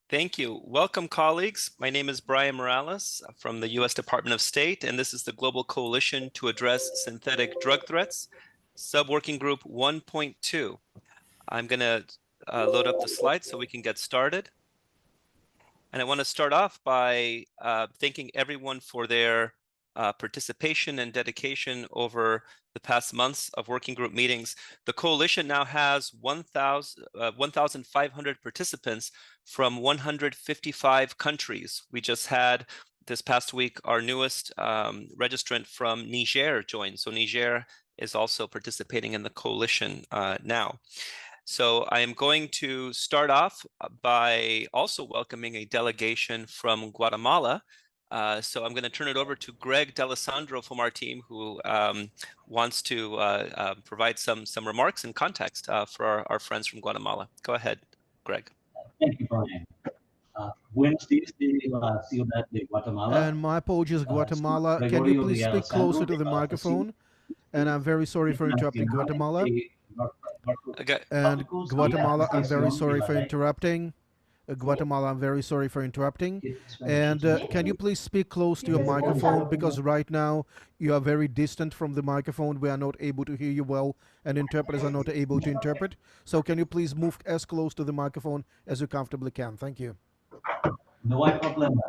Thank you. Welcome, colleagues. My name is Brian Morales from the U.S. Department of State, and this is the Global Coalition to Address Synthetic Drug Threats, Subworking Group 1.2. I'm going to load up the slides so we can get started. And I want to start off by thanking everyone for their participation and dedication over the past months of working group meetings. The coalition now has 1,500 participants from 155 countries. We just had this past week our newest registrant from Niger join. So Niger is also participating in the coalition now. So I am going to start off by also welcoming a delegation from Guatemala. So I'm going to turn it over to Greg D'Alessandro from our team, who wants to provide some remarks and context for our friends from Guatemala. Go ahead, Greg. Thank you, Brian. Buenos días de la ciudad de Guatemala. And my apologies, Guatemala. Can you please speak closer to the microphone? And I'm very sorry for interrupting, Guatemala. Okay. And Guatemala, I'm very sorry for interrupting. Guatemala, I'm very sorry for interrupting. And can you please speak close to your microphone, because right now you are very distant from the microphone. We are not able to hear you well, and interpreters are not able to interpret. So can you please move as close to the microphone as you comfortably can? Thank you. No hay problema.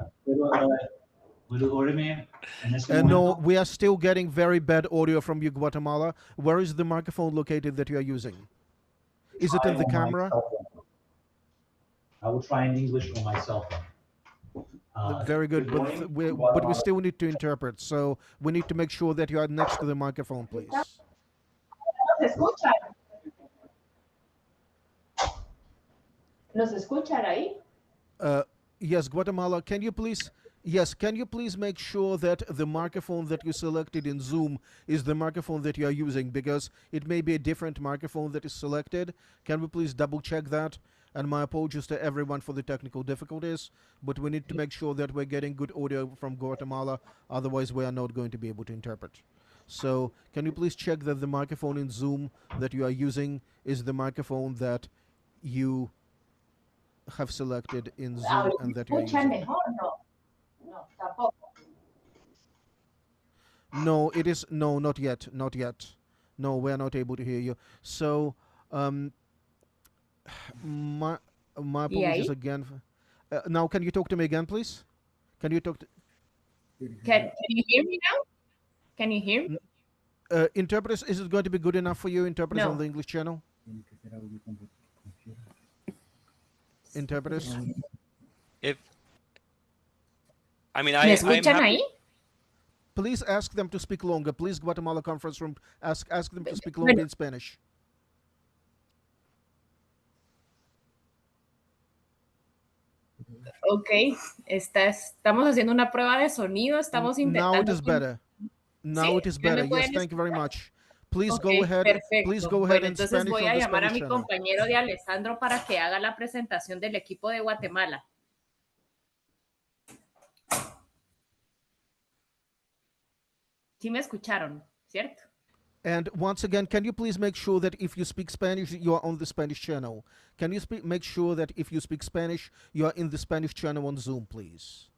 No, we are still getting very bad audio from you, Guatemala. Where is the microphone located that you are using? Is it in the camera? I will try in English for my cell phone. Very good, but we still need to interpret, so we need to make sure that you are next to the microphone, please. ¿Nos escuchan ahí? Yes, Guatemala, can you please make sure that the microphone that you selected in Zoom is the microphone that you are using, because it may be a different microphone that is selected. Can we please double check that? And my apologies to everyone for the technical difficulties, but we need to make sure that we're getting good audio from Guatemala, otherwise we are not going to be able to interpret. So can you please check that the microphone in Zoom that you are using is the microphone that you have selected in Zoom and that you are using? No, it is, no, not yet. No, we're not able to hear you. So, my apologies again. Now, can you talk to me again, please? Can you talk to... Can you hear me now? Can you hear me? Interpreters, is it going to be good enough for you, interpreters on the English channel? Interpreters? ¿Me escuchan ahí? Please ask them to speak longer. Please, Guatemala conference room, ask them to speak longer in Spanish. Ok, estamos haciendo una prueba de sonido. Estamos intentando. Now it is better. Now it is better. Yes, thank you very much. Please go ahead. Perfecto. Please go ahead in entonces Spanish. Voy a llamar a mi compañero de Alessandro para que haga la presentación del equipo de Guatemala. Sí me escucharon, ¿cierto? And once again, can you please make sure that if you speak Spanish, you are on the Spanish channel? Can you make sure that if you speak Spanish, you are in the Spanish channel on Zoom, please?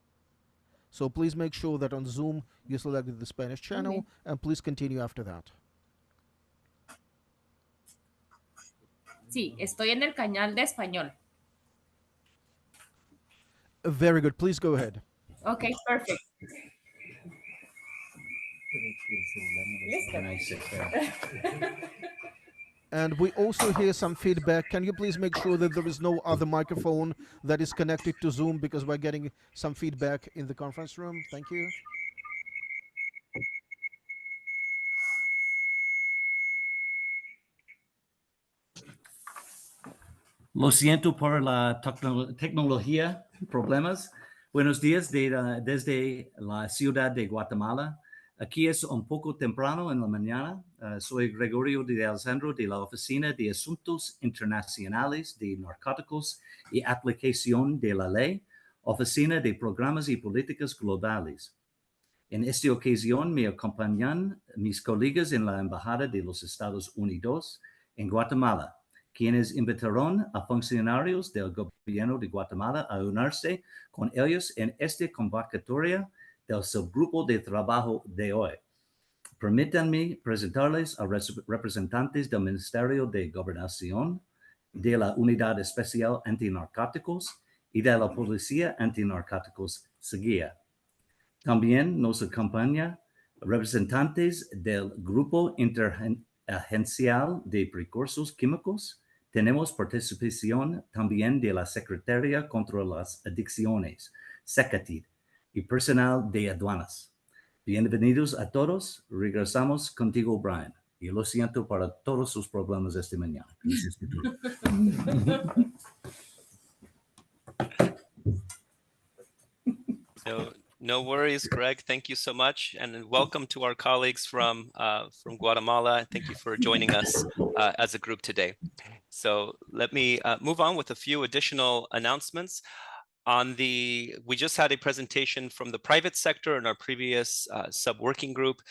So please make sure that on Zoom, you selected the Spanish channel, and please continue after that. Sí, estoy en el canal de español. Very good. Please go ahead. Okay, perfect. And we also hear some feedback. Can you please make sure that there is no other microphone that is connected to Zoom, because we're getting some feedback in the conference room? Thank you. Lo siento por la tecnología, problemas. Buenos días desde la ciudad de Guatemala. Aquí es un poco temprano en la mañana. Soy Gregorio D'Alessandro de la Oficina de Asuntos Internacionales de Narcóticos y Aplicación de la Ley, Oficina de Programas y Políticas Globales. En esta ocasión me acompañan mis colegas en la Embajada de los Estados Unidos en Guatemala, quienes invitaron a funcionarios del gobierno de Guatemala a unirse con ellos en esta convocatoria del subgrupo de trabajo de hoy. Permítanme presentarles a representantes del Ministerio de Gobernación, de la Unidad Especial Antinarcóticos y de la Policía Antinarcóticos SWG. También nos acompaña representantes del Grupo Interagencial de Precursores Químicos. Tenemos participación también de la Secretaría contra las Adicciones, SECATID, y personal de aduanas. Bienvenidos a todos. Regresamos contigo, Brian. Y lo siento para todos sus problemas esta mañana. No worries, Greg. Thank you so much, and welcome to our colleagues from Guatemala. Thank you for joining us as a group today. So let me move on with a few additional announcements. We just had a presentation from the private sector in our previous sub-working group.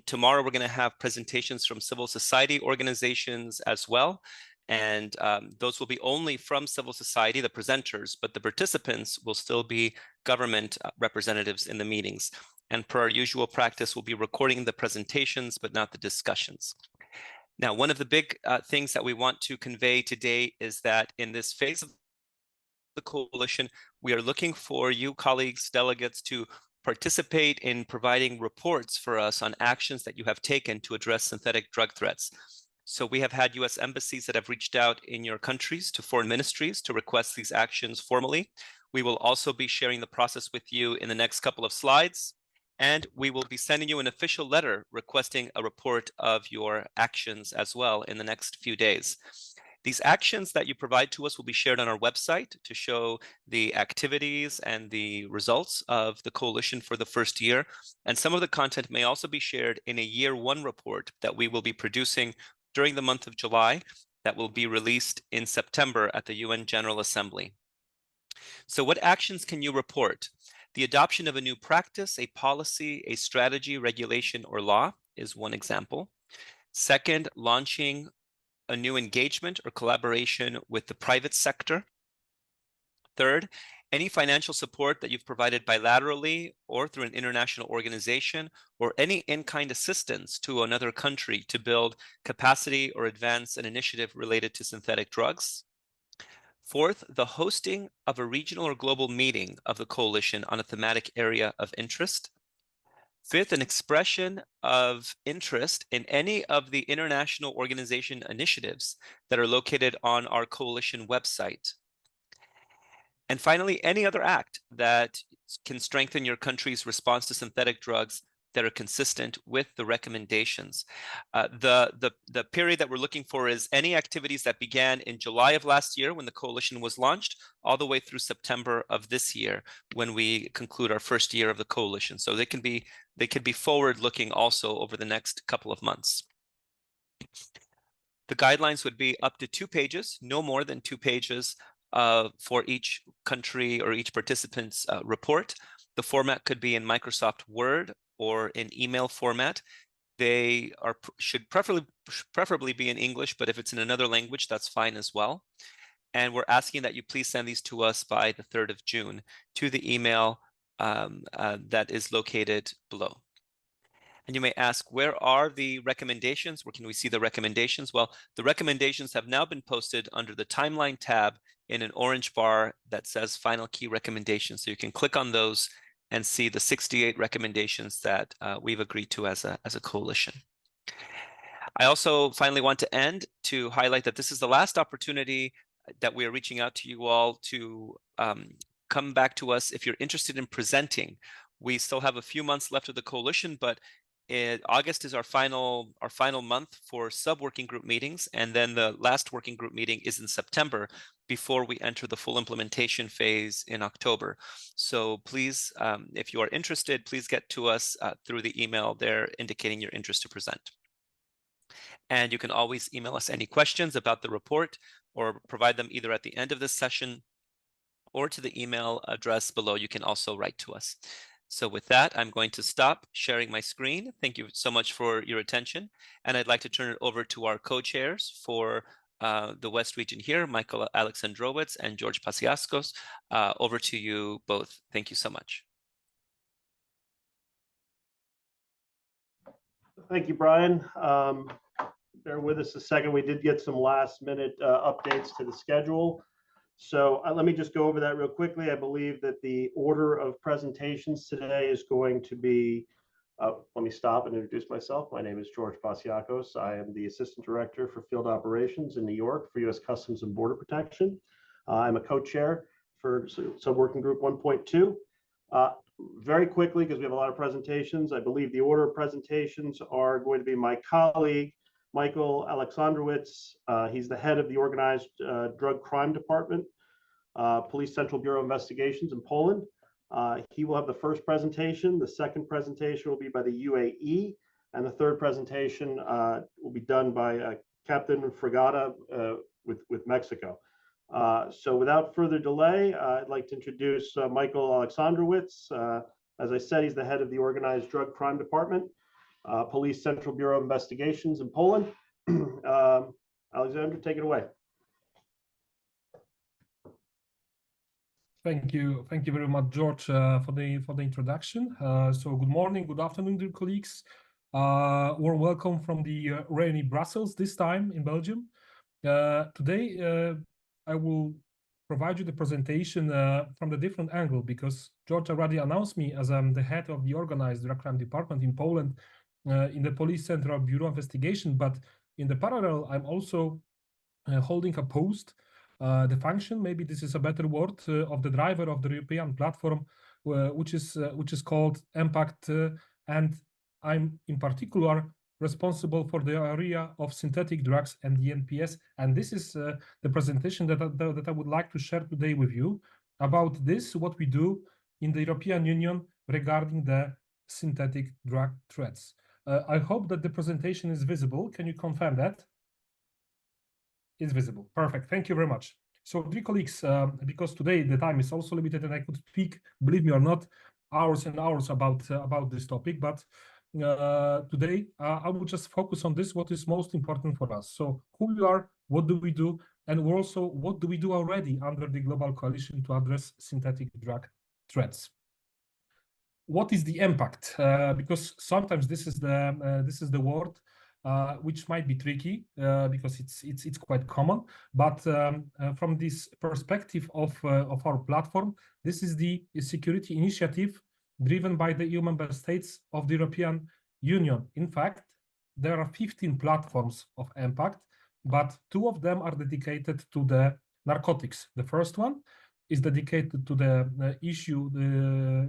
Tomorrow, we're going to have presentations from civil society organizations as well. And those will be only from civil society, the presenters, but the participants will still be government representatives in the meetings. And per our usual practice, we'll be recording the presentations, but not the discussions. Now, one of the big things that we want to convey today is that in this phase of the coalition, we are looking for you colleagues, delegates, to participate in providing reports for us on actions that you have taken to address synthetic drug threats. So we have had US embassies that have reached out in your countries to foreign ministries to request these actions formally. We will also be sharing the process with you in the next couple of slides, and we will be sending you an official letter requesting a report of your actions as well in the next few days. These actions that you provide to us will be shared on our website to show the activities and the results of the coalition for the first year. And some of the content may also be shared in a year one report that we will be producing during the month of July that will be released in September at the UN General Assembly. So what actions can you report? The adoption of a new practice, a policy, a strategy, regulation, or law is one example. Second, launching a new engagement or collaboration with the private sector. Third, any financial support that you've provided bilaterally or through an international organization, or any in-kind assistance to another country to build capacity or advance an initiative related to synthetic drugs. Fourth, the hosting of a regional or global meeting of the coalition on a thematic area of interest. Fifth, an expression of interest in any of the international organization initiatives that are located on our coalition website. And finally, any other act that can strengthen your country's response to synthetic drugs that are consistent with the recommendations. The period that we're looking for is any activities that began in July of last year when the coalition was launched, all the way through September of this year when we conclude our first year of the coalition. So they can be forward-looking also over the next couple of months. The guidelines would be up to 2 pages, no more than 2 pages for each country or each participant's report. The format could be in Microsoft Word or in email format. They should preferably be in English, but if it's in another language, that's fine as well. And we're asking that you please send these to us by the 3rd of June to the email that is located below. And you may ask, where are the recommendations? Where can we see the recommendations? Well, the recommendations have now been posted under the timeline tab in an orange bar that says final key recommendations. So you can click on those and see the 68 recommendations that we've agreed to as a coalition. I also finally want to end to highlight that this is the last opportunity that we are reaching out to you all to come back to us if you're interested in presenting. We still have a few months left of the coalition, but August is our final month for sub-working group meetings, and then the last working group meeting is in September before we enter the full implementation phase in October. So please, if you are interested, please get to us through the email there indicating your interest to present. And you can always email us any questions about the report or provide them either at the end of this session or to the email address below. You can also write to us. So with that, I'm going to stop sharing my screen. Thank you so much for your attention. And I'd like to turn it over to our co-chairs for the West region here, Michael Alexandrowicz and George Pasiaskos. Over to you both. Thank you so much. Thank you, Brian. Bear with us a second. We did get some last minute updates to the schedule. So let me just go over that real quickly. I believe that the order of presentations today is going to be, let me stop and introduce myself. My name is George Pasiakos. I am the Assistant Director for Field Operations in New York for U.S. Customs and Border Protection. I'm a co-chair for Subworking Group 1.2. Very quickly, because we have a lot of presentations, I believe the order of presentations are going to be my colleague, Michael Alexandrowicz. He's the head of the Organized Drug Crime Department, Police Central Bureau Investigations in Poland. He will have the first presentation. The second presentation will be by the UAE, and the third presentation will be done by Captain Fregata with Mexico. So without further delay, I'd like to introduce Michael Alexandrowicz. As I said, he's the head of the Organized Drug Crime Department, Police Central Bureau of Investigations in Poland. Alexander, take it away. Thank you very much, George, for the introduction. So good morning, good afternoon, dear colleagues. Warm welcome from the rainy Brussels, this time in Belgium. Today, I will provide you the presentation from the different angle, because George already announced me as I'm the head of the Organized Drug Crime Department in Poland in the Police Central Bureau Investigation. But in the parallel, I'm also holding a post, the function, maybe this is a better word, of the driver of the European platform, which is called Impact, and I'm in particular responsible for the area of synthetic drugs and the NPS. And this is the presentation that I would like to share today with you about this, what we do in the European Union regarding the synthetic drug threats. I hope that the presentation is visible. Can you confirm that? It's visible. Perfect. Thank you very much. So, dear colleagues, because today the time is also limited and I could speak, believe me or not, hours and hours about this topic, but today I will just focus on this, what is most important for us. So who we are, what do we do, and also what do we do already under the global coalition to address synthetic drug threats. What is the impact? Because sometimes this is the word which might be tricky because it's quite common. But from this perspective of our platform, this is the security initiative driven by the EU member states of the European Union. In fact, there are 15 platforms of impact, but 2 of them are dedicated to the narcotics. The first one is dedicated to the issue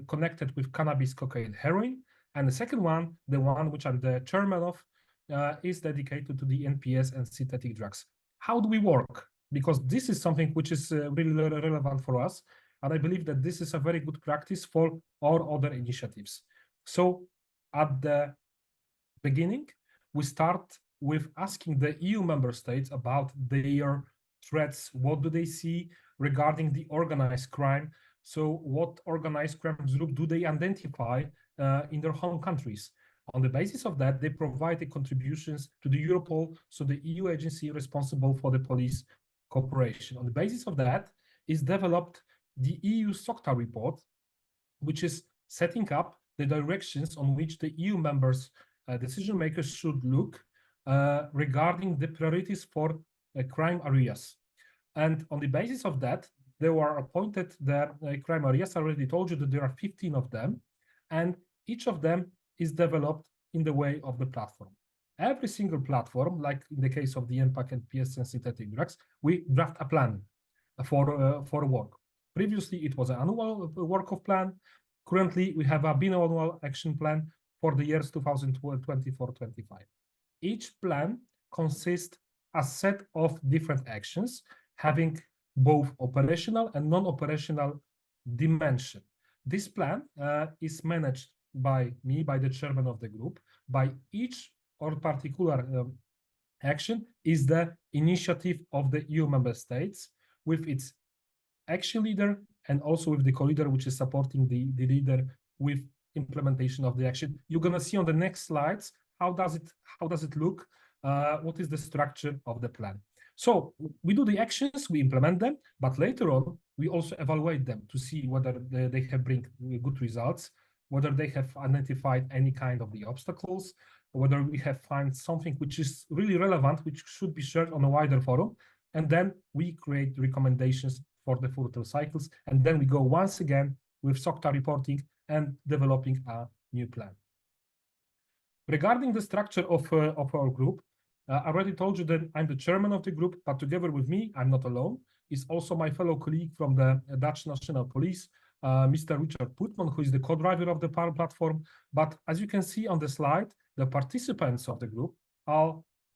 connected with cannabis, cocaine, heroin. And the second one, the one which I'm the chairman of, is dedicated to the NPS and synthetic drugs. How do we work? Because this is something which is really relevant for us. And I believe that this is a very good practice for all other initiatives. So at the beginning, we start with asking the EU member states about their threats. What do they see regarding the organized crime? So what organized crime group do they identify in their home countries? On the basis of that, they provide the contributions to the Europol, so the EU agency responsible for the police cooperation. On the basis of that is developed the EU SOCTA report, which is setting up the directions on which the EU members, decision makers should look regarding the priorities for crime areas. And on the basis of that, they were appointed the crime areas. I already told you that there are 15 of them, and each of them is developed in the way of the platform. Every single platform, like in the case of the NPAC and PS and synthetic drugs, we draft a plan for work. Previously, it was an annual work of plan. Currently, we have a biannual action plan for the years 2024-25. Each plan consists a set of different actions having both operational and non-operational dimension. This plan is managed by me, by the chairman of the group. By each or particular action is the initiative of the EU member states with its action leader and also with the co-leader, which is supporting the leader with implementation of the action. You're gonna see on the next slides how does it look, what is the structure of the plan. So we do the actions, we implement them, but later on we also evaluate them to see whether they have bring good results, whether they have identified any kind of the obstacles, whether we have found something which is really relevant, which should be shared on a wider forum, and then we create recommendations for the further cycles, and then we go once again with SOCTA reporting and developing a new plan. Regarding the structure of our group, I already told you that I'm the chairman of the group, but together with me, I'm not alone, is also my fellow colleague from the Dutch National Police, Mr. Richard Putman, who is the co-driver of the platform. But as you can see on the slide, the participants of the group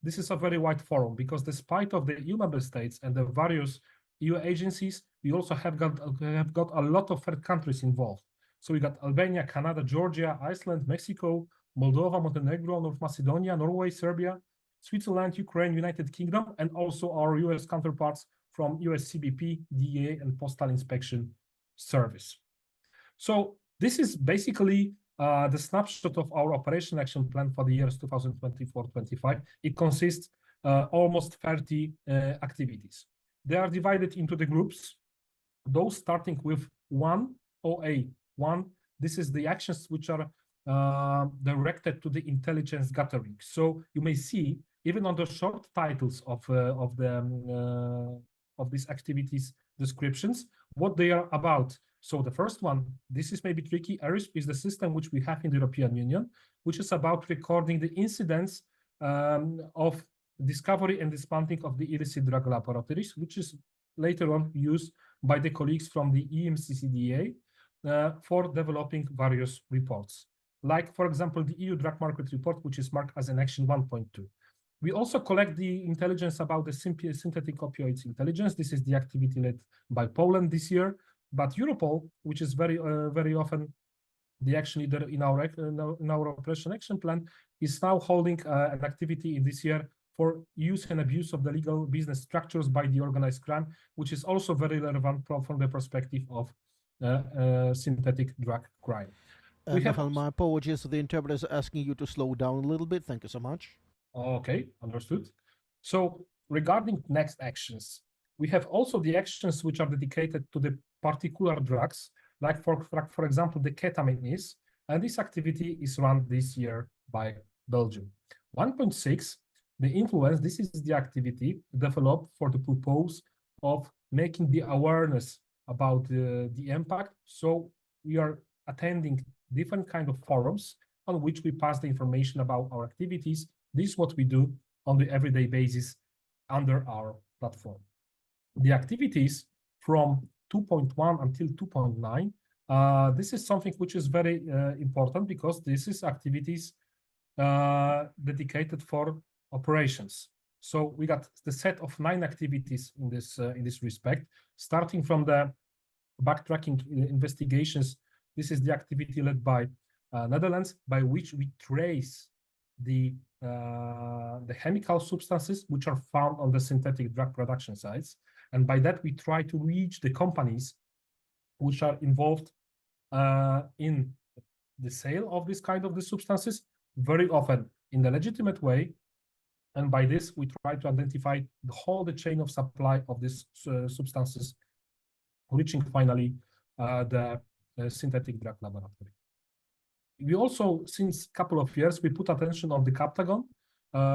this is a very wide forum, because despite of the EU member states and the various EU agencies, we also have got a lot of third countries involved. So we got Albania, Canada, Georgia, Iceland, Mexico, Moldova, Montenegro, North Macedonia, Norway, Serbia, Switzerland, Ukraine, United Kingdom, and also our US counterparts from US CBP, DEA, and Postal Inspection Service. So this is basically the snapshot of our operation action plan for the years 2024-25. It consists almost 30 activities. They are divided into the groups. Those starting with 1 OA1, this is the actions which are directed to the intelligence gathering. So you may see, even on the short titles of these activities descriptions, what they are about. So the first one, this is maybe tricky. ARISP is the system which we have in the European Union, which is about recording the incidents of discovery and dismantling of the illicit drug laboratories, which is later on used by the colleagues from the EMCCDA for developing various reports. Like, for example, the EU drug market report, which is marked as an action 1.2. We also collect the intelligence about the synthetic opioids intelligence. This is the activity led by Poland this year. But Europol, which is very often the action leader in our operation action plan, is now holding an activity in this year for use and abuse of the legal business structures by the organized crime, which is also very relevant from the perspective of synthetic drug crime. My apologies, the interpreter is asking you to slow down a little bit. Thank you so much. Okay, understood. So regarding next actions, we have also the actions which are dedicated to the particular drugs, like for example, the ketamine is, and this activity is run this year by Belgium. 1.6, the influence, this is the activity developed for the purpose of making the awareness about the impact. So we are attending different kind of forums on which we pass the information about our activities. This is what we do on the everyday basis under our platform. The activities from 2.1 until 2.9, this is something which is very important, because this is activities dedicated for operations. So we got the set of 9 activities in this respect, starting from the backtracking investigations. This is the activity led by Netherlands, by which we trace the chemical substances which are found on the synthetic drug production sites, and by that we try to reach the companies which are involved in the sale of this kind of the substances, very often in the legitimate way, and by this we try to identify the whole chain of supply of these substances, reaching finally the synthetic drug laboratory. We also, since a couple of years, we put attention on the Captagon,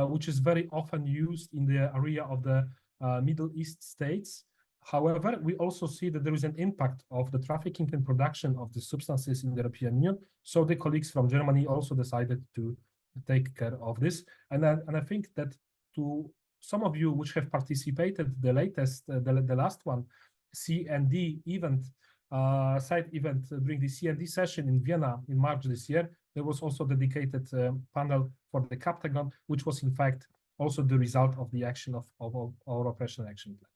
which is very often used in the area of the Middle East states. However, we also see that there is an impact of the trafficking and production of the substances in the European Union. So the colleagues from Germany also decided to take care of this. And I think that to some of you which have participated the last one, C&D event, side event during the C&D session in Vienna in March this year, there was also a dedicated panel for the Captagon, which was in fact also the result of the action of our operational action plan.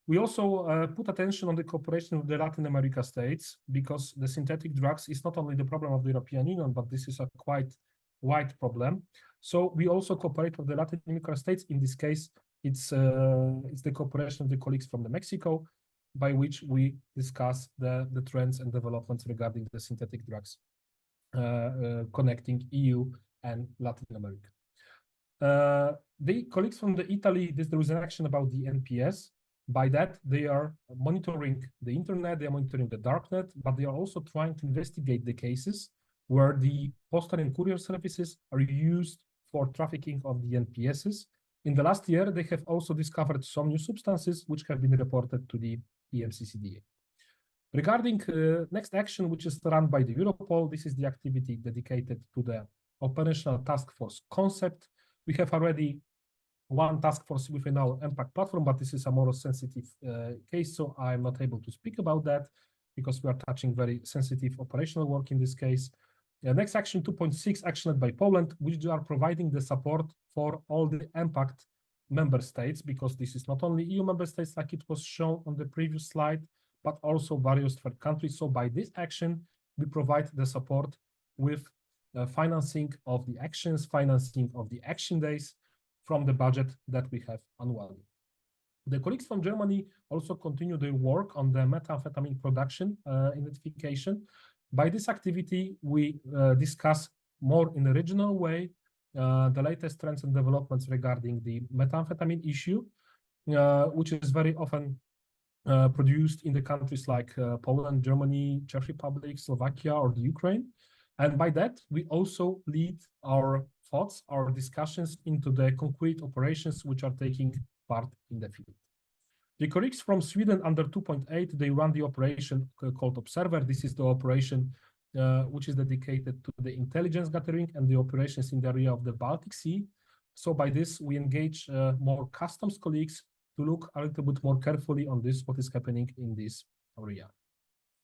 We also put attention on the cooperation with the Latin America states, because the synthetic drugs is not only the problem of the European Union, but this is a quite wide problem. So we also cooperate with the Latin America states. In this case, it's the cooperation of the colleagues from Mexico, by which we discuss the trends and developments regarding the synthetic drugs connecting EU and Latin America. The colleagues from Italy, there is an action about the NPS. By that, they are monitoring the internet, they are monitoring the darknet, but they are also trying to investigate the cases where the postal and courier services are used for trafficking of the NPSs. In the last year, they have also discovered some new substances which have been reported to the EMCCDA. Regarding next action, which is run by the Europol, this is the activity dedicated to the operational task force concept. We have already one task force within our impact platform, but this is a more sensitive case, so I'm not able to speak about that because we are touching very sensitive operational work in this case. Next action 2.6, actioned by Poland, which are providing the support for all the impact member states, because this is not only EU member states like it was shown on the previous slide, but also various third countries. So by this action, we provide the support with financing of the actions, financing of the action days from the budget that we have annually. The colleagues from Germany also continue their work on the methamphetamine production identification. By this activity, we discuss more in a regional way the latest trends and developments regarding the methamphetamine issue, which is very often produced in the countries like Poland, Germany, Czech Republic, Slovakia, or the Ukraine. And by that, we also lead our thoughts, our discussions into the concrete operations which are taking part in the field. The colleagues from Sweden under 2.8, they run the operation called Observer. This is the operation which is dedicated to the intelligence gathering and the operations in the area of the Baltic Sea. So by this, we engage more customs colleagues to look a little bit more carefully on this, what is happening in this area.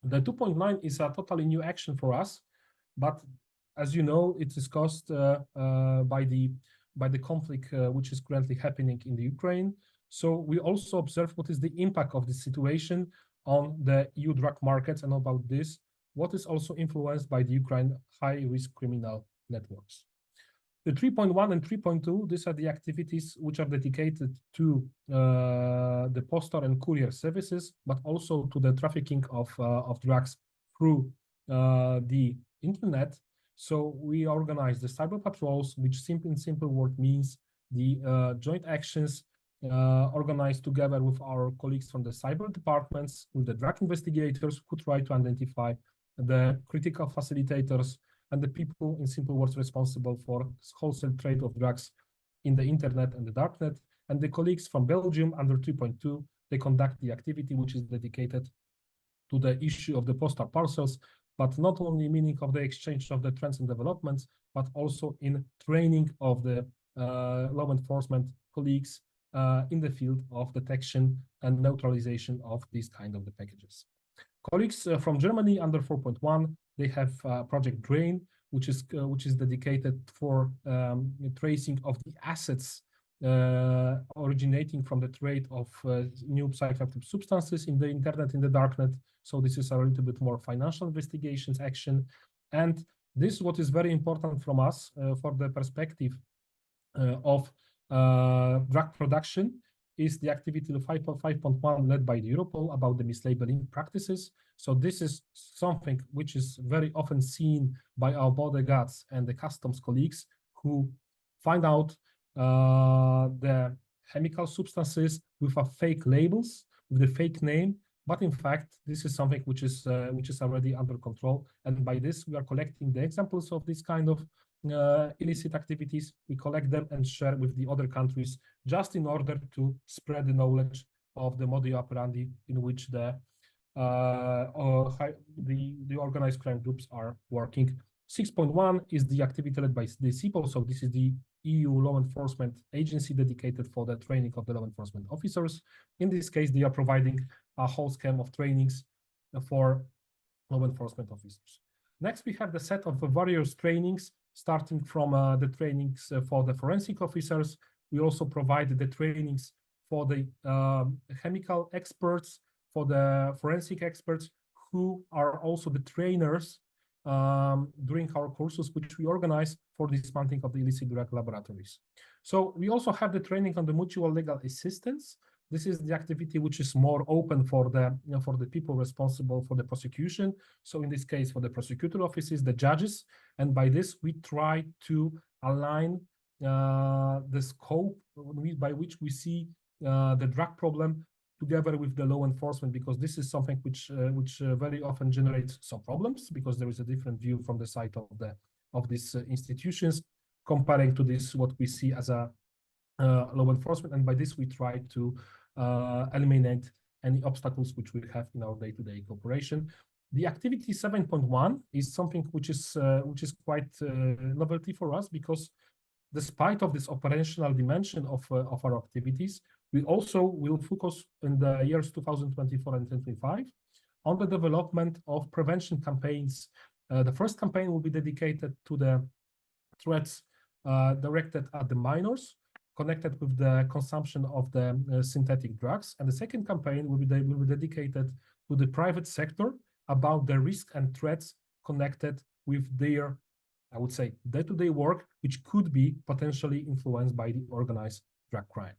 The 2.9 is a totally new action for us, but as you know, it is caused by the conflict which is currently happening in the Ukraine. So we also observe what is the impact of the situation on the EU drug markets, and about this, what is also influenced by the Ukraine high-risk criminal networks. The 3.1 and 3.2, these are the activities which are dedicated to the postal and courier services, but also to the trafficking of drugs through the internet. So we organize the cyber patrols, which in simple word means the joint actions organized together with our colleagues from the cyber departments, with the drug investigators who try to identify the critical facilitators and the people, in simple words, responsible for wholesale trade of drugs in the internet and the darknet. And the colleagues from Belgium under 3.2, they conduct the activity which is dedicated to the issue of the postal parcels, but not only meaning of the exchange of the trends and developments, but also in training of the law enforcement colleagues in the field of detection and neutralization of these kind of the packages. Colleagues from Germany under 4.1, they have Project Drain, which is dedicated for tracing of the assets originating from the trade of new psychoactive substances in the internet, in the darknet. So this is a little bit more financial investigations action. And this, what is very important from us for the perspective of drug production, is the activity of 5.1 led by the Europol about the mislabeling practices. So this is something which is very often seen by our border guards and the customs colleagues who find out the chemical substances with a fake labels, with the fake name, but in fact, this is something which is already under control. And by this, we are collecting the examples of this kind of illicit activities. We collect them and share with the other countries, just in order to spread the knowledge of the modus operandi in which the organized crime groups are working. 6.1 is the activity led by the CIPO, so this is the EU law enforcement agency dedicated for the training of the law enforcement officers. In this case, they are providing a whole scheme of trainings for law enforcement officers. Next, we have the set of various trainings, starting from the trainings for the forensic officers. We also provide the trainings for the chemical experts, for the forensic experts, who are also the trainers during our courses, which we organize for dismantling of the illicit drug laboratories. So we also have the training on the mutual legal assistance. This is the activity which is more open for the people responsible for the prosecution. So in this case, for the prosecutor offices, the judges, and by this we try to align the scope by which we see the drug problem together with the law enforcement, because this is something which very often generates some problems, because there is a different view from the side of these institutions comparing to this what we see as a law enforcement, and by this we try to eliminate any obstacles which we have in our day-to-day cooperation. The activity 7.1 is something which is quite novelty for us, because despite of this operational dimension of our activities, we also will focus in the years 2024 and 2025 on the development of prevention campaigns. The first campaign will be dedicated to the threats directed at the minors, connected with the consumption of the synthetic drugs. And the second campaign will be dedicated to the private sector about the risks and threats connected with their, I would say, day-to-day work, which could be potentially influenced by the organized drug crime.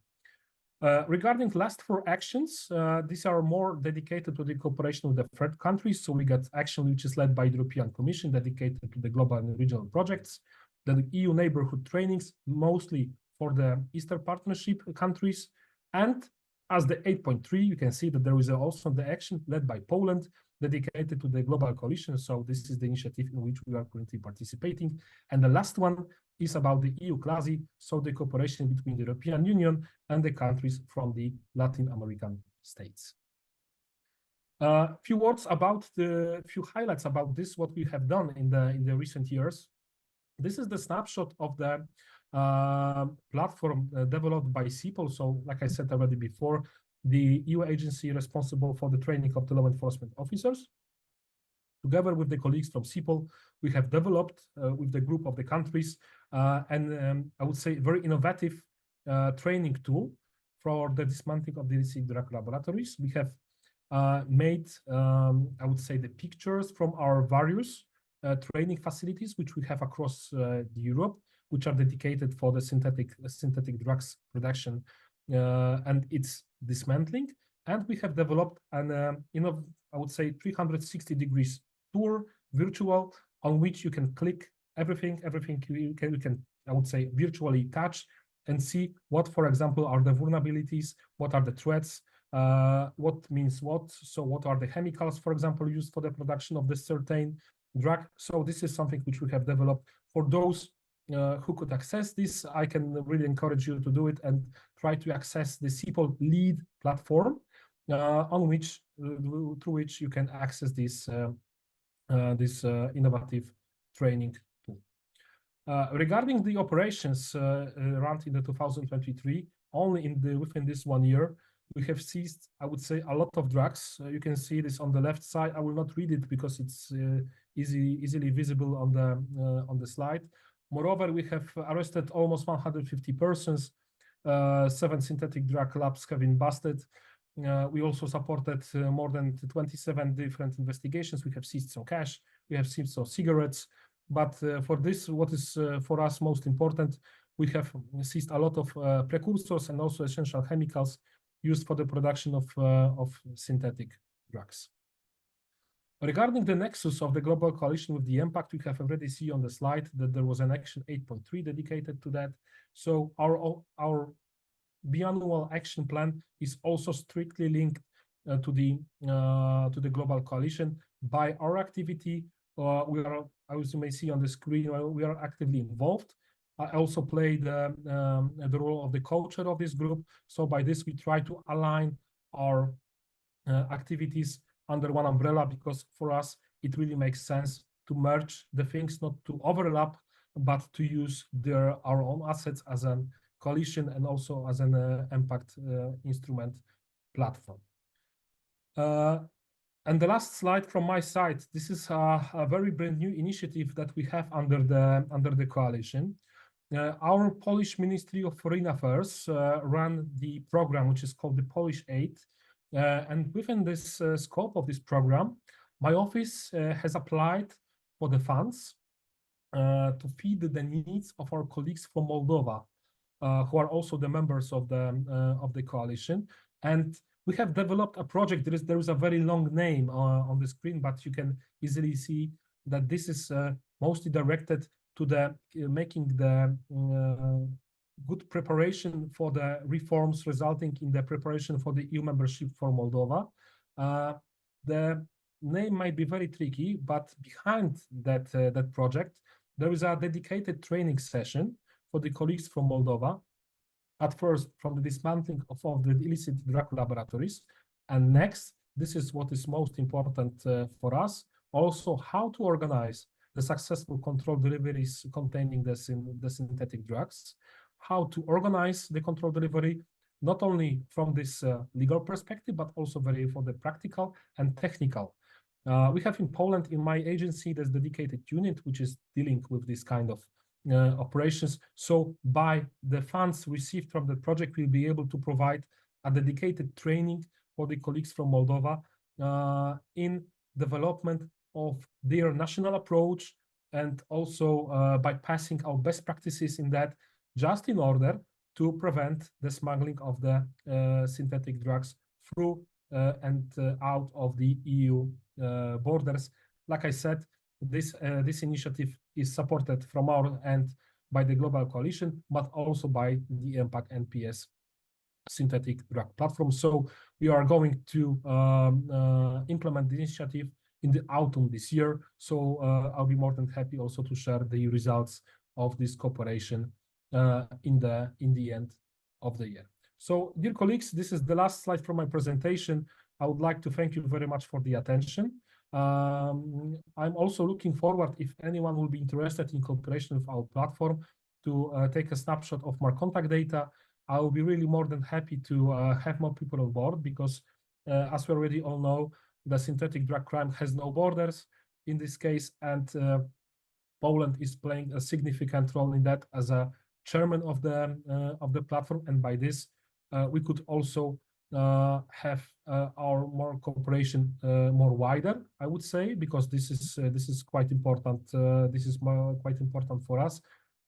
Regarding last 4 actions, these are more dedicated to the cooperation with the third countries. So we got action which is led by the European Commission, dedicated to the global and regional projects, the EU neighborhood trainings, mostly for the Eastern Partnership countries. And as the 8.3, you can see that there is also the action led by Poland, dedicated to the global coalition. So this is the initiative in which we are currently participating. And the last one is about the EU CLASI, so the cooperation between the European Union and the countries from the Latin American states. Few words about few highlights about this, what we have done in the recent years. This is the snapshot of the platform developed by CIPOL. So like I said already before, the EU agency responsible for the training of the law enforcement officers. Together with the colleagues from CIPOL, we have developed with the group of the countries and I would say very innovative training tool for the dismantling of the illicit drug laboratories. We have made, I would say, the pictures from our various training facilities, which we have across Europe, which are dedicated for the synthetic drugs production and its dismantling. And we have developed an, I would say, 360 degrees tour, virtual, on which you can click everything you can, I would say, virtually touch and see what, for example, are the vulnerabilities, what are the threats, what means what. So what are the chemicals, for example, used for the production of this certain drug. So this is something which we have developed for those who could access this. I can really encourage you to do it and try to access the CIPOL lead platform on which, through which you can access this innovative training tool. Regarding the operations run in the 2023, only within this 1 year, we have seized, I would say, a lot of drugs. You can see this on the left side. I will not read it because it's easily visible on the slide. Moreover, we have arrested almost 150 persons. 7 synthetic drug labs have been busted. We also supported more than 27 different investigations. We have seized some cash. We have seized some cigarettes. But for this, what is for us most important, we have seized a lot of precursors and also essential chemicals used for the production of synthetic drugs. Regarding the nexus of the global coalition with the impact, we have already seen on the slide that there was an action 8.3 dedicated to that. So our biannual action plan is also strictly linked to the global coalition. By our activity, we are, as you may see on the screen, we are actively involved. I also play the role of the co-chair of this group. So by this, we try to align our activities under one umbrella, because for us, it really makes sense to merge the things, not to overlap, but to use our own assets as a coalition and also as an impact instrument platform. And the last slide from my side, this is a very brand new initiative that we have under the coalition. Our Polish Ministry of Foreign Affairs ran the program, which is called the Polish Aid. And within this scope of this program, my office has applied for the funds to feed the needs of our colleagues from Moldova. who are also the members of the coalition. And we have developed a project. There is a very long name on the screen, but you can easily see that this is mostly directed to the making the good preparation for the reforms resulting in the preparation for the EU membership for Moldova. The name might be very tricky, but behind that project, there is a dedicated training session for the colleagues from Moldova. At first, from the dismantling of the illicit drug laboratories, and next, this is what is most important for us, also how to organize the successful controlled deliveries containing the synthetic drugs, how to organize the controlled delivery, not only from this legal perspective, but also for the practical and technical. We have in Poland, in my agency, this dedicated unit, which is dealing with this kind of operations. So by the funds received from the project, we'll be able to provide a dedicated training for the colleagues from Moldova in development of their national approach, and also by passing our best practices in that, just in order to prevent the smuggling of the synthetic drugs through and out of the EU borders. Like I said, this initiative is supported from our end by the Global Coalition, but also by the EMPAC NPS synthetic drug platform. So we are going to implement the initiative in the autumn this year. So I'll be more than happy also to share the results of this cooperation in the end of the year. So, dear colleagues, this is the last slide from my presentation. I would like to thank you very much for the attention. I'm also looking forward, if anyone will be interested in cooperation with our platform, to take a snapshot of my contact data. I will be really more than happy to have more people on board, because as we already all know, the synthetic drug crime has no borders in this case, and Poland is playing a significant role in that as a chairman of the platform, and by this we could also have our more cooperation more wider, I would say, because this is quite important. This is quite important for us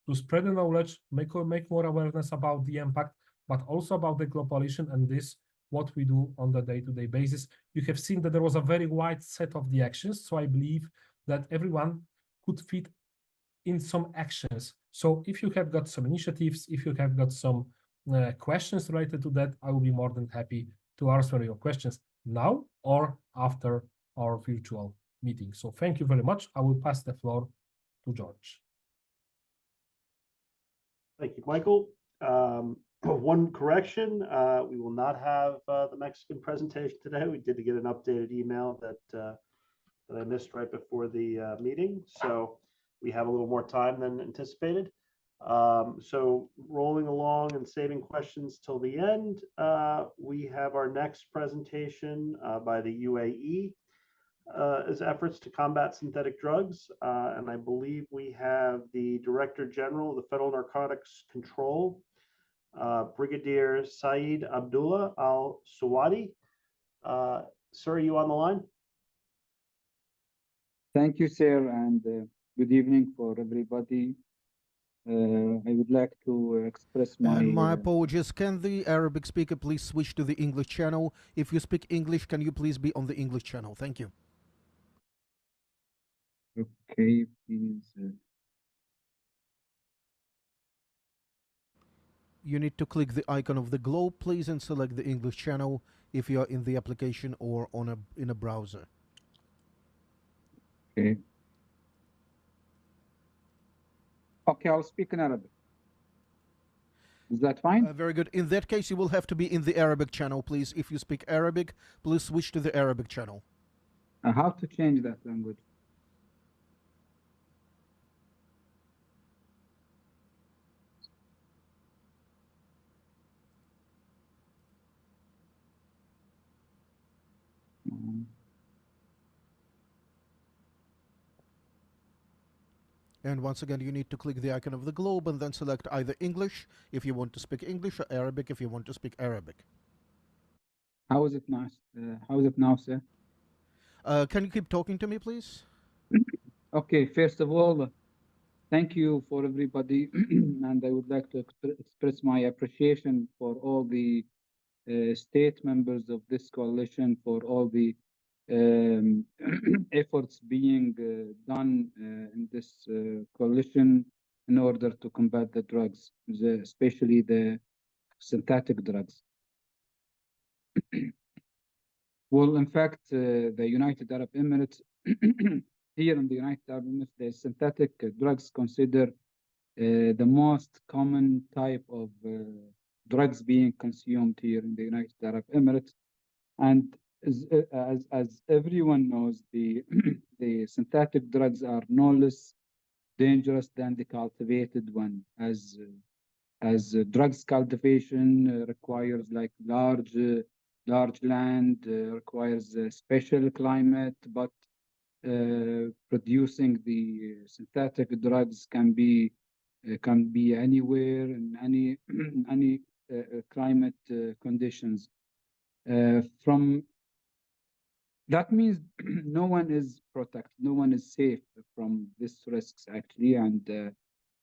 to spread the knowledge, make more awareness about the impact, but also about the globalization, and this what we do on the day-to-day basis. You have seen that there was a very wide set of the actions, so I believe that everyone could fit in some actions. So if you have got some initiatives, if you have got some questions related to that, I will be more than happy to answer your questions now or after our virtual meeting. So thank you very much. I will pass the floor to George. Thank you, Michael. One correction, we will not have the Mexican presentation today. We did get an updated email that I missed right before the meeting. So we have a little more time than anticipated. So rolling along and saving questions till the end, we have our next presentation by the UAE as efforts to combat synthetic drugs. And I believe we have the Director General of the Federal Narcotics Control, Brigadier Saeed Abdullah Al-Suwadi. Sir, are you on the line? Thank you, sir, and good evening for everybody. I would like to express my apologies. Can the Arabic speaker please switch to the English channel? If you speak English, can you please be on the English channel? Thank you. Okay, please. You need to click the icon of the globe, please, and select the English channel if you are in the application or in a browser. Okay. Okay, I'll speak in Arabic. Is that fine? Very good. In that case, you will have to be in the Arabic channel, please. If you speak Arabic, please switch to the Arabic channel. How to change that language? And once again, you need to click the icon of the globe and then select either English if you want to speak English, or Arabic if you want to speak Arabic. How is it now? How is it now, sir? Can you keep talking to me, please? Okay, first of all, thank you for everybody, and I would like to express my appreciation for all the state members of this coalition, for all the efforts being done in this coalition in order to combat the drugs, especially the synthetic drugs. Well, in fact, the United Arab Emirates, here in the United Arab Emirates, the synthetic drugs considered the most common type of drugs being consumed here in the United Arab Emirates. And as everyone knows, the the synthetic drugs are no less dangerous than the cultivated one, as drugs cultivation requires like large land, requires a special climate, but producing the synthetic drugs can be anywhere in any climate conditions. From that means no one is protected, no one is safe from these risks actually. And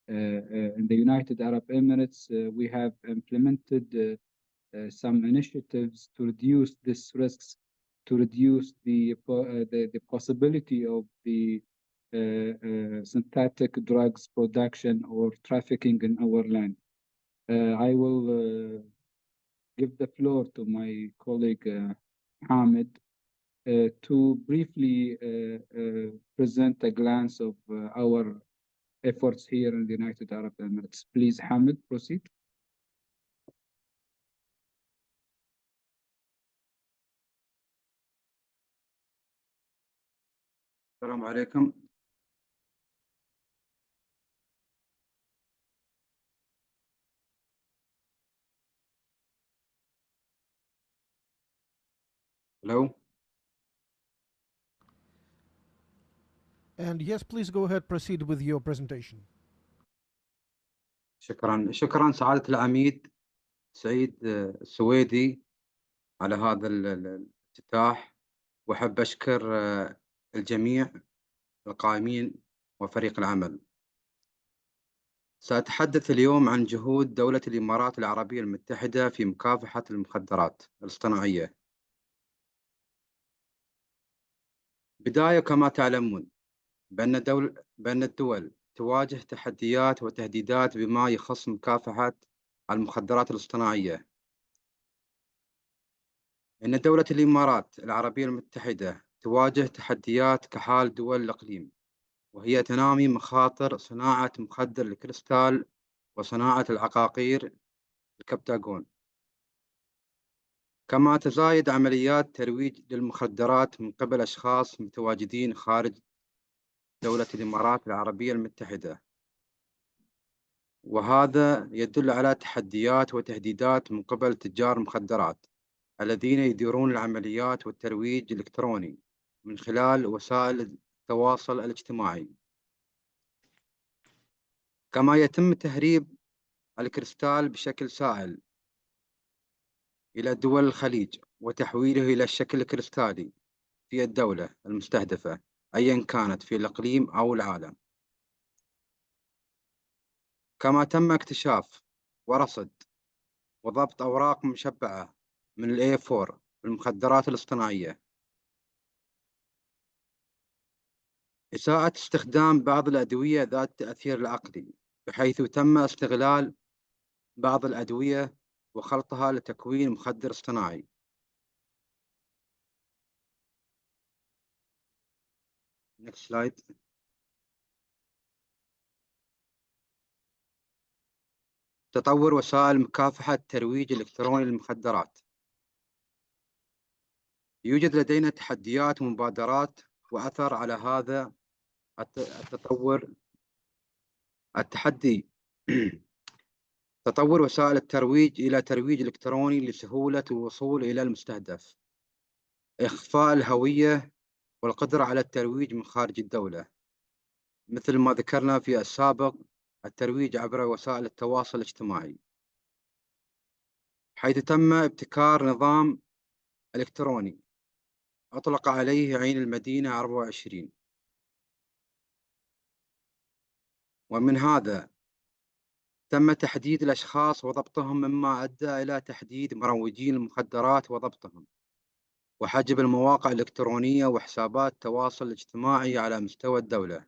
in the United Arab Emirates, we have implemented some initiatives to reduce these risks, to reduce the possibility of the synthetic drugs production or trafficking in our land. I will give the floor to my colleague Hamid to briefly present a glance of our efforts here in the United Arab Emirates. Please, Hamid, proceed. السلام عليكم. Hello. And yes, please go ahead, proceed with your presentation. شكرا سعادة العميد سعيد السويدي على هذا الافتتاح، وأحب أشكر الجميع القائمين وفريق العمل. سأتحدث اليوم عن جهود دولة الإمارات العربية المتحدة في مكافحة المخدرات الاصطناعية. بداية، كما تعلمون بأن الدول تواجه تحديات وتهديدات بما يخص مكافحة المخدرات الاصطناعية. إن دولة الإمارات العربية المتحدة تواجه تحديات كحال دول الإقليم، وهي تنامي مخاطر صناعة مخدر الكريستال وصناعة العقاقير الكبتاغون، كما تزايد عمليات ترويج للمخدرات من قبل أشخاص متواجدين خارج دولة الإمارات العربية المتحدة. وهذا يدل على تحديات وتهديدات من قبل تجار المخدرات الذين يديرون العمليات والترويج الإلكتروني من خلال وسائل التواصل الاجتماعي. كما يتم تهريب الكريستال بشكل سائل إلى دول الخليج وتحويله إلى الشكل الكريستالي في الدولة المستهدفة أيا كانت في الإقليم أو العالم. كما تم اكتشاف ورصد وضبط أوراق مشبعة من ال A4 بالمخدرات الاصطناعية. إساءة استخدام بعض الأدوية ذات التأثير العقلي، بحيث تم استغلال بعض الأدوية وخلطها لتكوين مخدر اصطناعي. Next slide. تطور وسائل مكافحة الترويج الإلكتروني للمخدرات. يوجد لدينا تحديات ومبادرات وأثر على هذا التطور. التحدي تطور وسائل الترويج إلى ترويج إلكتروني لسهولة الوصول إلى المستهدف، إخفاء الهوية والقدرة على الترويج من خارج الدولة، مثل ما ذكرنا في السابق الترويج عبر وسائل التواصل الاجتماعي، حيث تم ابتكار نظام إلكتروني أطلق عليه عين المدينة 24 ومن هذا تم تحديد الأشخاص وضبطهم، مما أدى إلى تحديد مروجين المخدرات وضبطهم، وحجب المواقع الإلكترونية وحسابات التواصل الاجتماعي على مستوى الدولة،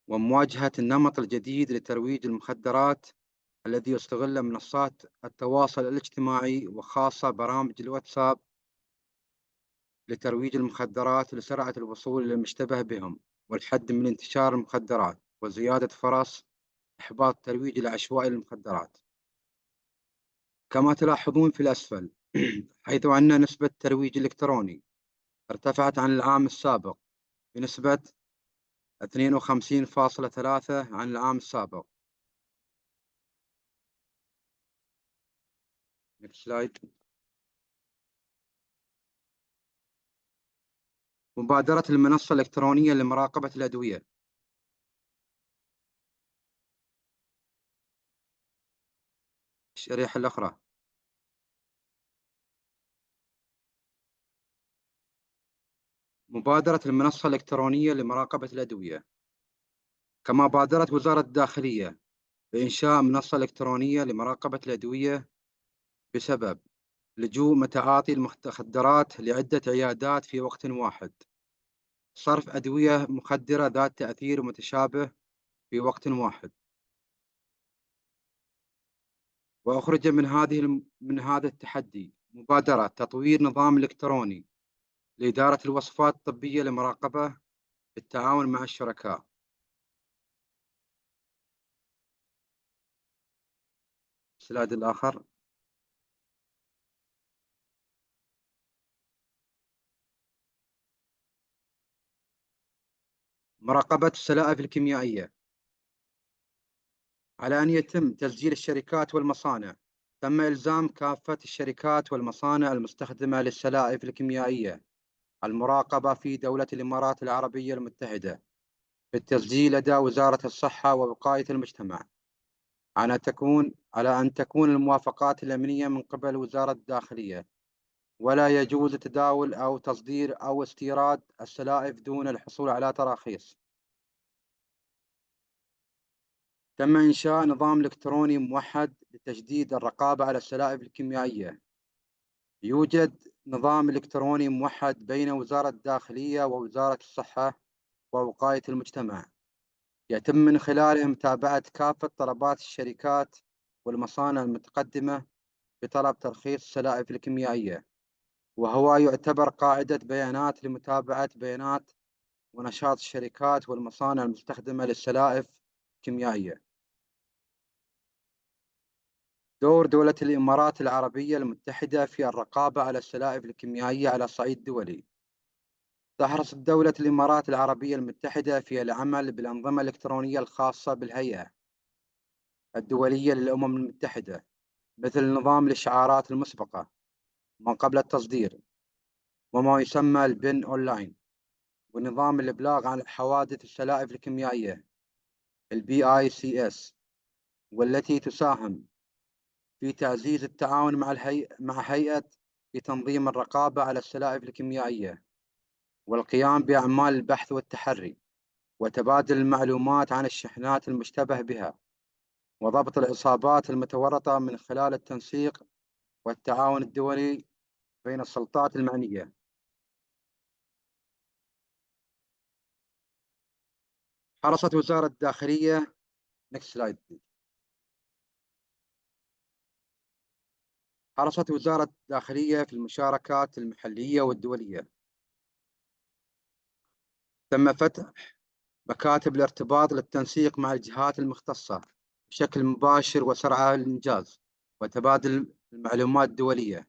ومواجهة النمط الجديد لترويج المخدرات الذي يستغل منصات التواصل الاجتماعي وخاصة برامج الواتساب لترويج المخدرات لسرعة الوصول إلى المشتبه بهم والحد من انتشار المخدرات وزيادة فرص إحباط الترويج العشوائي للمخدرات. كما تلاحظون في الأسفل حيث أن نسبة الترويج الإلكتروني ارتفعت عن العام السابق بنسبة 52.3 عن العام السابق. Next slide. مبادرة المنصة الإلكترونية لمراقبة الأدوية. الشريحة الأخرى. مبادرة المنصة الإلكترونية لمراقبة الأدوية. كما بادرت وزارة الداخلية بإنشاء منصة إلكترونية لمراقبة الأدوية بسبب لجوء متعاطي المخدرات لعدة عيادات في وقت واحد، صرف أدوية مخدرة ذات تأثير متشابه في وقت واحد، وأخرج من هذا التحدي مبادرة تطوير نظام إلكتروني لإدارة الوصفات الطبية لمراقبة بالتعاون مع الشركاء. السلايد الآخر. مراقبة السلائف الكيميائية. على أن يتم تسجيل الشركات والمصانع، تم إلزام كافة الشركات والمصانع المستخدمة للسلائف الكيميائية المراقبة في دولة الإمارات العربية المتحدة بالتسجيل لدى وزارة الصحة ووقاية المجتمع، على أن تكون الموافقات الأمنية من قبل وزارة الداخلية، ولا يجوز تداول أو تصدير أو استيراد السلائف دون الحصول على تراخيص. تم إنشاء نظام إلكتروني موحد لتجديد الرقابة على السلائف الكيميائية. يوجد نظام إلكتروني موحد بين وزارة الداخلية ووزارة الصحة ووقاية المجتمع، يتم من خلاله متابعة كافة طلبات الشركات والمصانع المتقدمة بطلب ترخيص السلائف الكيميائية، وهو يعتبر قاعدة بيانات لمتابعة بيانات ونشاط الشركات والمصانع المستخدمة للسلائف الكيميائية. دور دولة الإمارات العربية المتحدة في الرقابة على السلائف الكيميائية على الصعيد الدولي. تحرص دولة الإمارات العربية المتحدة في العمل بالأنظمة الإلكترونية الخاصة بالهيئة الدولية للأمم المتحدة، مثل نظام الإشعارات المسبقة ما قبل التصدير وما يسمى البن أونلاين، ونظام الإبلاغ عن حوادث السلائف الكيميائية BICS، والتي تساهم في تعزيز التعاون مع هيئة في تنظيم الرقابة على السلائف الكيميائية والقيام بأعمال البحث والتحري وتبادل المعلومات عن الشحنات المشتبه بها وضبط الإصابات المتورطة من خلال التنسيق والتعاون الدولي بين السلطات المعنية. حرصت وزارة الداخلية Next slide. حرصت وزارة الداخلية في المشاركات المحلية والدولية. تم فتح مكاتب الارتباط للتنسيق مع الجهات المختصة بشكل مباشر وسرعة الإنجاز وتبادل المعلومات الدولية.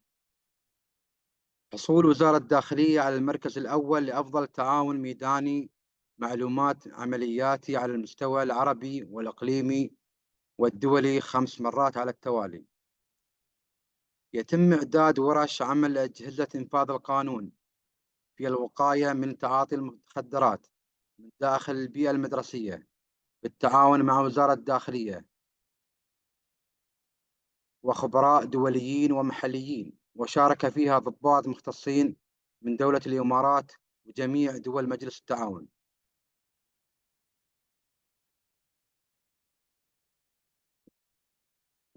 حصول وزارة الداخلية على المركز الأول لأفضل تعاون ميداني معلومات عملياتي على المستوى العربي والإقليمي والدولي 5 مرات على التوالي. يتم إعداد ورش عمل لأجهزة إنفاذ القانون في الوقاية من تعاطي المخدرات من داخل البيئة المدرسية بالتعاون مع وزارة الداخلية وخبراء دوليين ومحليين، وشارك فيها ضباط مختصين من دولة الإمارات وجميع دول مجلس التعاون.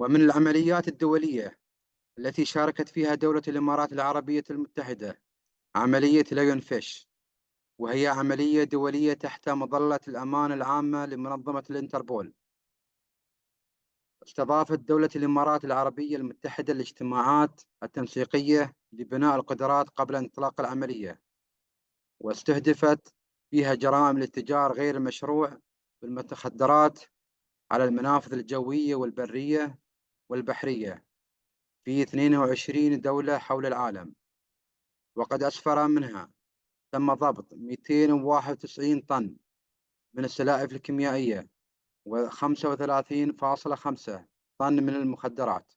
ومن العمليات الدولية التي شاركت فيها دولة الإمارات العربية المتحدة عملية ليون فيش، وهي عملية دولية تحت مظلة الأمان العامة لمنظمة الإنتربول. استضافت دولة الإمارات العربية المتحدة الاجتماعات التنسيقية لبناء القدرات قبل انطلاق العملية، واستهدفت فيها جرائم الاتجار غير المشروع بالمخدرات على المنافذ الجوية والبرية والبحرية في 22 دولة حول العالم. وقد أسفر منها تم ضبط 291 طن من السلائف الكيميائية و35.5 طن من المخدرات.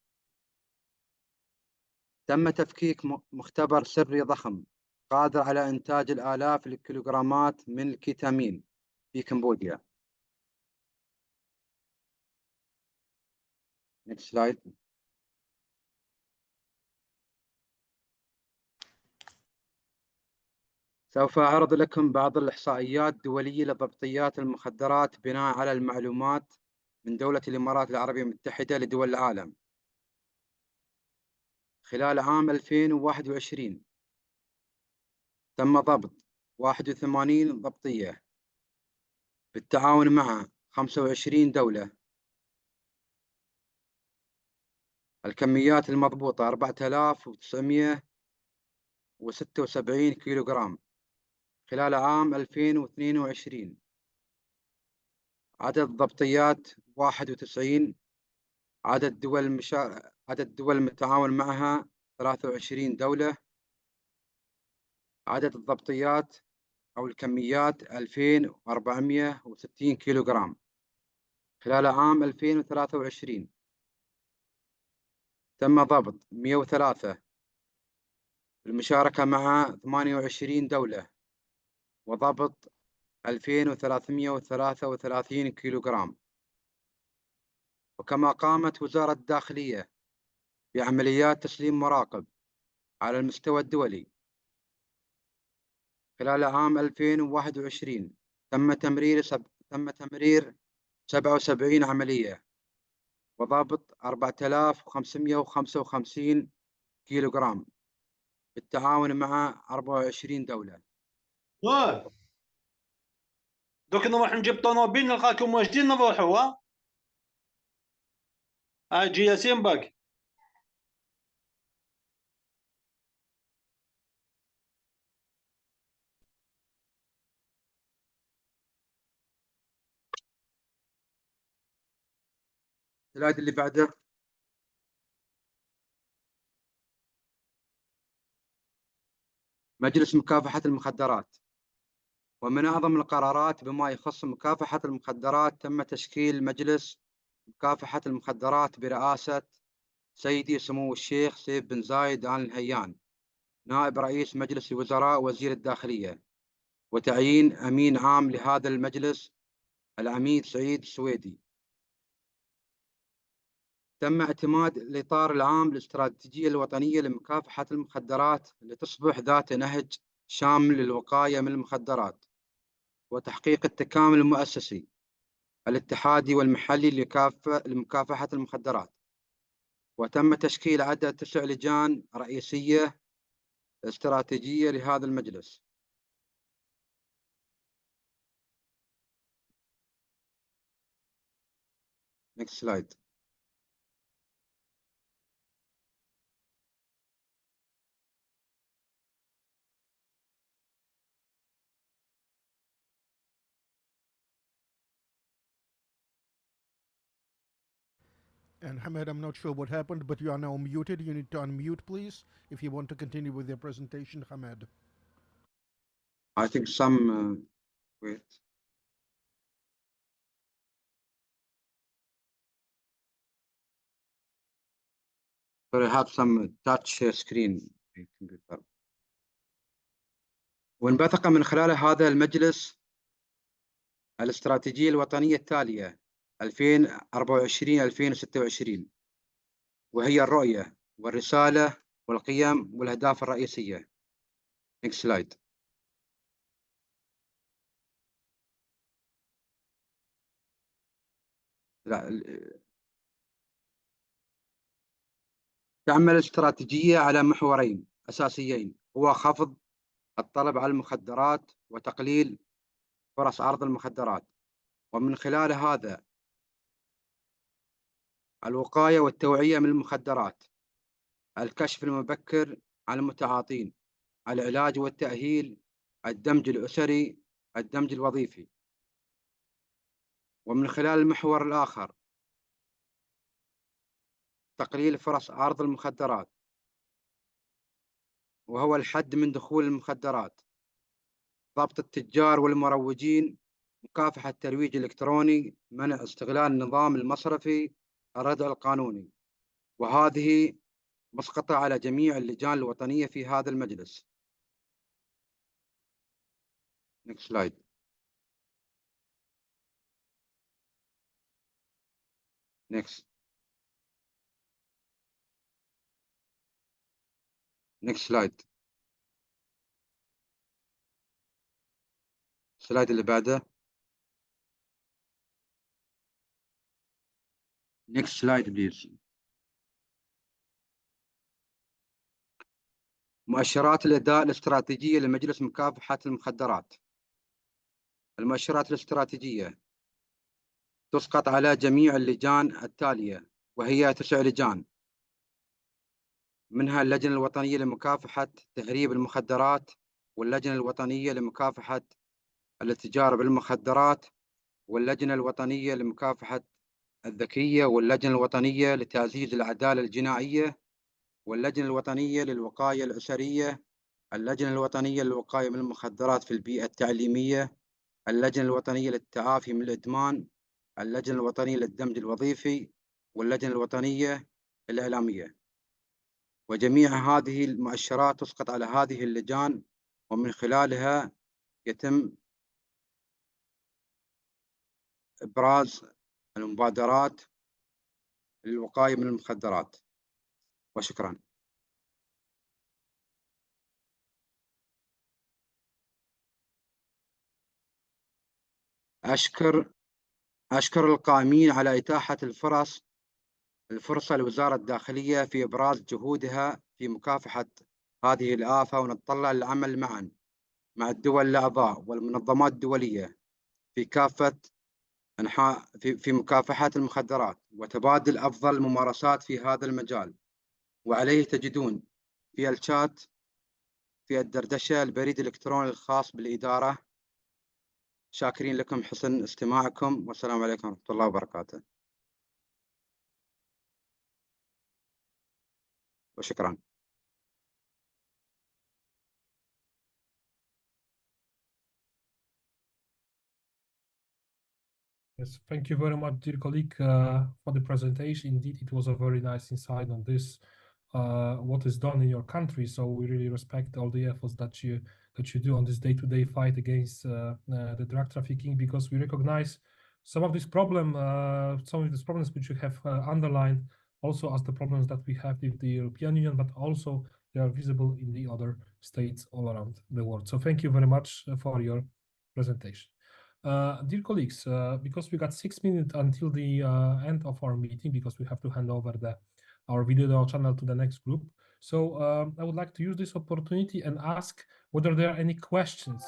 تم تفكيك مختبر سري ضخم قادر على إنتاج الآلاف الكيلوغرامات من الكيتامين في كمبوديا. Next slide. سوف أعرض لكم بعض الإحصائيات الدولية لضبطيات المخدرات بناء على المعلومات من دولة الإمارات العربية المتحدة لدول العالم. خلال عام 2021 تم ضبط 81 ضبطية بالتعاون مع 25 دولة. الكميات المضبوطة 4976 كيلوغرام خلال عام 2022. عدد الضبطيات 91. عدد الدول المتعاون معها 23 دولة. عدد الضبطيات أو الكميات 2460 كيلوغرام خلال عام 2023. تم ضبط 103 بالمشاركة مع 28 دولة، وضبط 2333 كيلوغرام. وكما قامت وزارة الداخلية بعمليات تسليم مراقب على المستوى الدولي خلال عام 2021. تم تمرير 77 عملية، وضبط 4555 كيلوغرام بالتعاون مع 24 دولة. دوك نروح نجيب طوموبيل نلقاكم واجدين نروحوا. اجي ياسين باك. السلايد اللي بعده. مجلس مكافحة المخدرات. ومن أعظم القرارات بما يخص مكافحة المخدرات تم تشكيل مجلس مكافحة المخدرات برئاسة سيدي سمو الشيخ سيف بن زايد آل نهيان نائب رئيس مجلس الوزراء وزير الداخلية، وتعيين أمين عام لهذا المجلس العميد سعيد السويدي. تم اعتماد الإطار العام للاستراتيجية الوطنية لمكافحة المخدرات لتصبح ذات نهج شامل للوقاية من المخدرات وتحقيق التكامل المؤسسي الاتحادي والمحلي لمكافحة المخدرات. وتم تشكيل عدد 9 لجان رئيسية استراتيجية لهذا المجلس. Next slide. And Hamed, I'm not sure what happened, but you are now muted. You need to unmute, please, if you want to continue with your presentation, Hamed. I think some wait. So I have some touch screen computer. وانبثق من خلال هذا المجلس الاستراتيجية الوطنية التالية 2024-2026، وهي الرؤية والرسالة والقيم والأهداف الرئيسية. Next slide. لا تعمل الاستراتيجية على محورين أساسيين، هو خفض الطلب على المخدرات وتقليل فرص عرض المخدرات، ومن خلال هذا الوقاية والتوعية من المخدرات، الكشف المبكر عن المتعاطين، العلاج والتأهيل، الدمج الأسري، الدمج الوظيفي. ومن خلال المحور الآخر تقليل فرص عرض المخدرات، وهو الحد من دخول المخدرات، ضبط التجار والمروجين، مكافحة الترويج الإلكتروني، منع استغلال النظام المصرفي، الردع القانوني. وهذه مسقطة على جميع اللجان الوطنية في هذا المجلس. Next slide. Next. Next slide. السلايد اللي بعده. Next slide please. مؤشرات الأداء الاستراتيجية لمجلس مكافحة المخدرات. المؤشرات الاستراتيجية تسقط على جميع اللجان التالية، وهي 9 لجان، منها اللجنة الوطنية لمكافحة تهريب المخدرات، واللجنة الوطنية لمكافحة الاتجار بالمخدرات، واللجنة الوطنية لمكافحة الذكية، واللجنة الوطنية لتعزيز العدالة الجنائية، واللجنة الوطنية للوقاية الأسرية، اللجنة الوطنية للوقاية من المخدرات في البيئة التعليمية، اللجنة الوطنية للتعافي من الإدمان، اللجنة الوطنية للدمج الوظيفي، واللجنة الوطنية الإعلامية. وجميع هذه المؤشرات تسقط على هذه اللجان، ومن خلالها يتم إبراز المبادرات للوقاية من المخدرات. وشكرا. أشكر القائمين على إتاحة الفرصة لوزارة الداخلية في إبراز جهودها في مكافحة هذه الآفة، ونتطلع للعمل معا مع الدول الأعضاء والمنظمات الدولية في كافة أنحاء في مكافحة المخدرات وتبادل أفضل الممارسات في هذا المجال. وعليه تجدون في الشات في الدردشة البريد الإلكتروني الخاص بالإدارة. شاكرين لكم حسن استماعكم، والسلام عليكم ورحمة الله وبركاته. وشكرا. Yes, thank you very much, dear colleague, for the presentation. Indeed, it was a very nice insight on this, what is done in your country. So we really respect all the efforts that you do on this day-to-day fight against the drug trafficking, because we recognize some of these problems which you have underlined, also as the problems that we have with the European Union, but also they are visible in the other states all around the world. So thank you very much for your presentation. Dear colleagues, because we got 6 minutes until the end of our meeting, because we have to hand over our video channel to the next group. So I would like to use this opportunity and ask whether there are any questions.